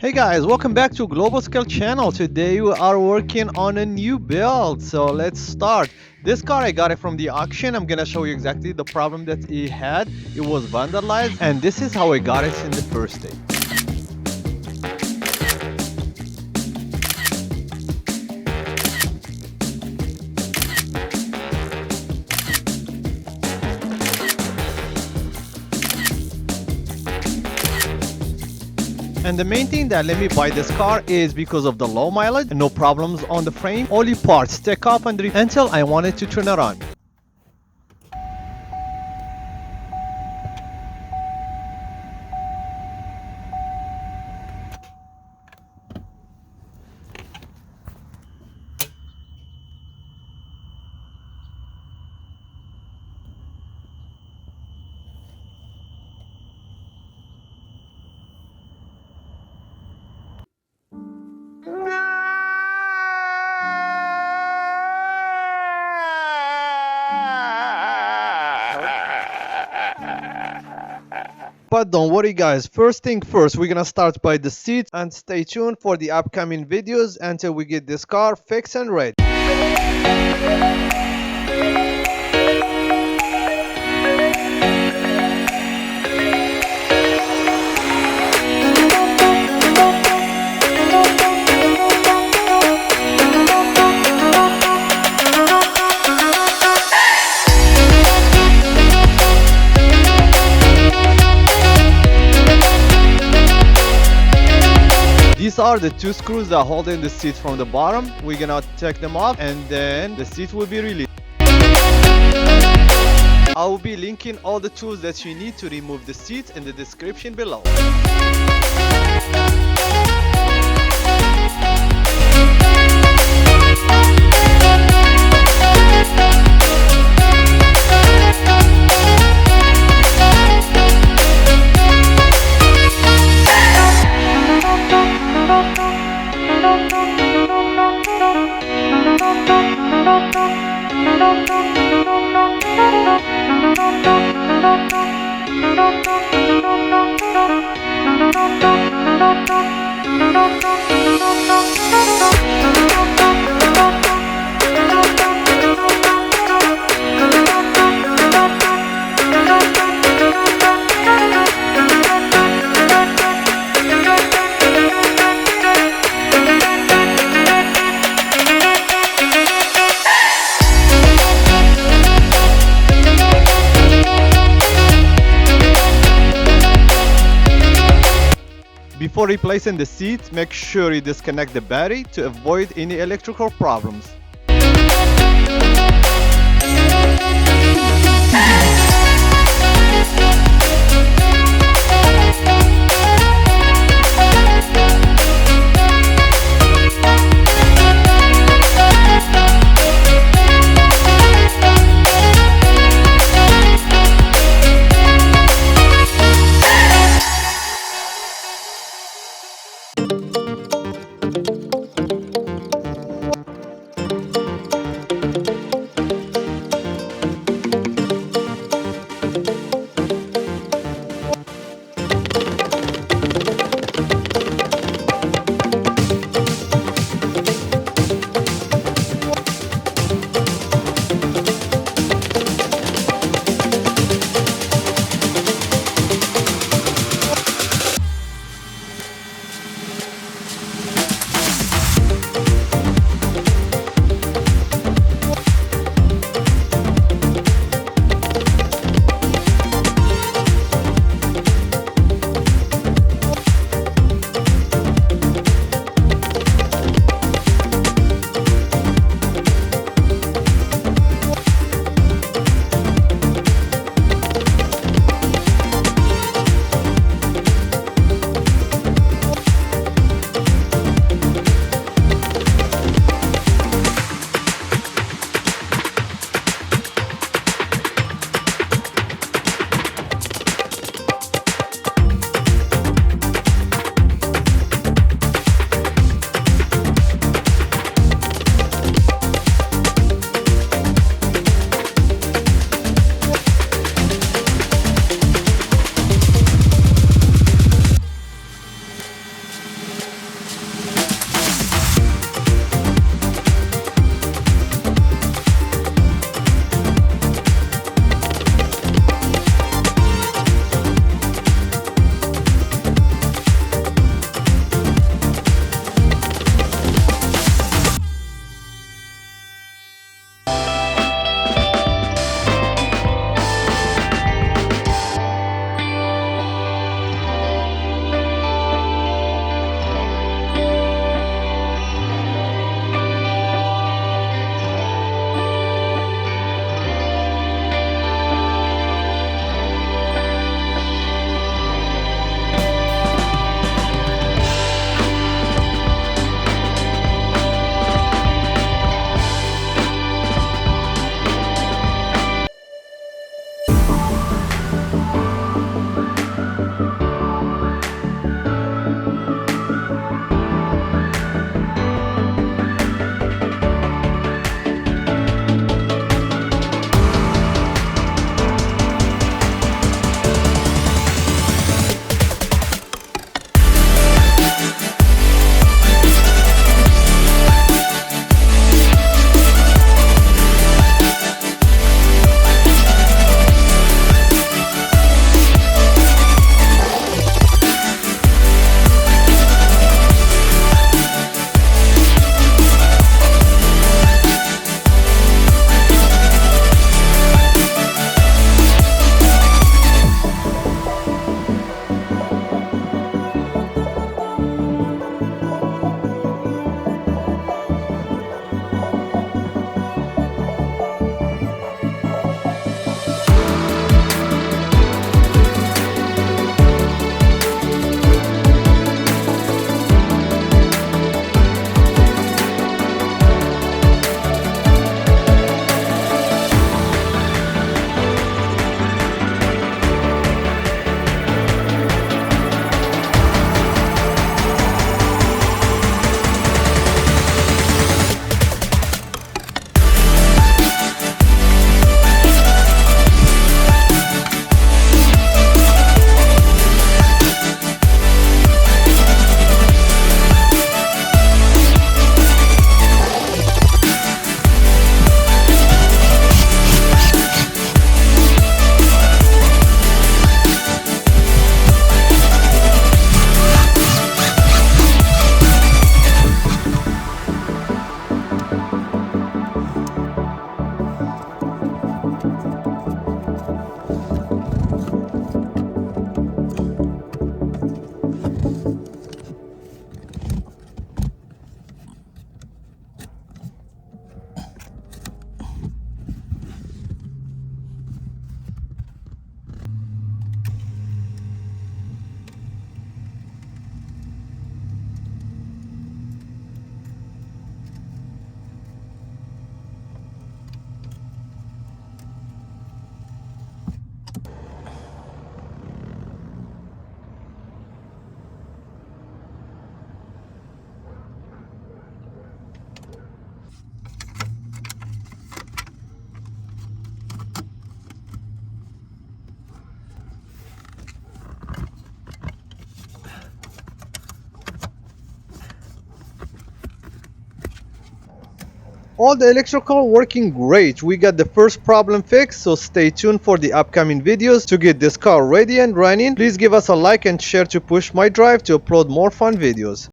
Hey guys, welcome back to Global Scale channel. Today we are working on a new build. So let's start. This car I got it from the auction. I'm gonna show you exactly the problem that it had. It was vandalized and this is how I got it in the first day. And the main thing that let me buy this car is because of the low mileage and no problems on the frame. Only parts take off until I wanted to turn it on. But don't worry guys, first thing first, we're gonna start by the seats and stay tuned for the upcoming videos until we get this car fixed and ready. These are the two screws that hold in the seat from the bottom. We're gonna take them off and then the seat will be released. I will be linking all the tools that you need to remove the seat in the description below. Before replacing the seat, make sure you disconnect the battery to avoid any electrical problems. all the electrical working great. We got the first problem fixed, so stay tuned for the upcoming videos to get this car ready and running. Please give us a like and share to push my drive to upload more fun videos.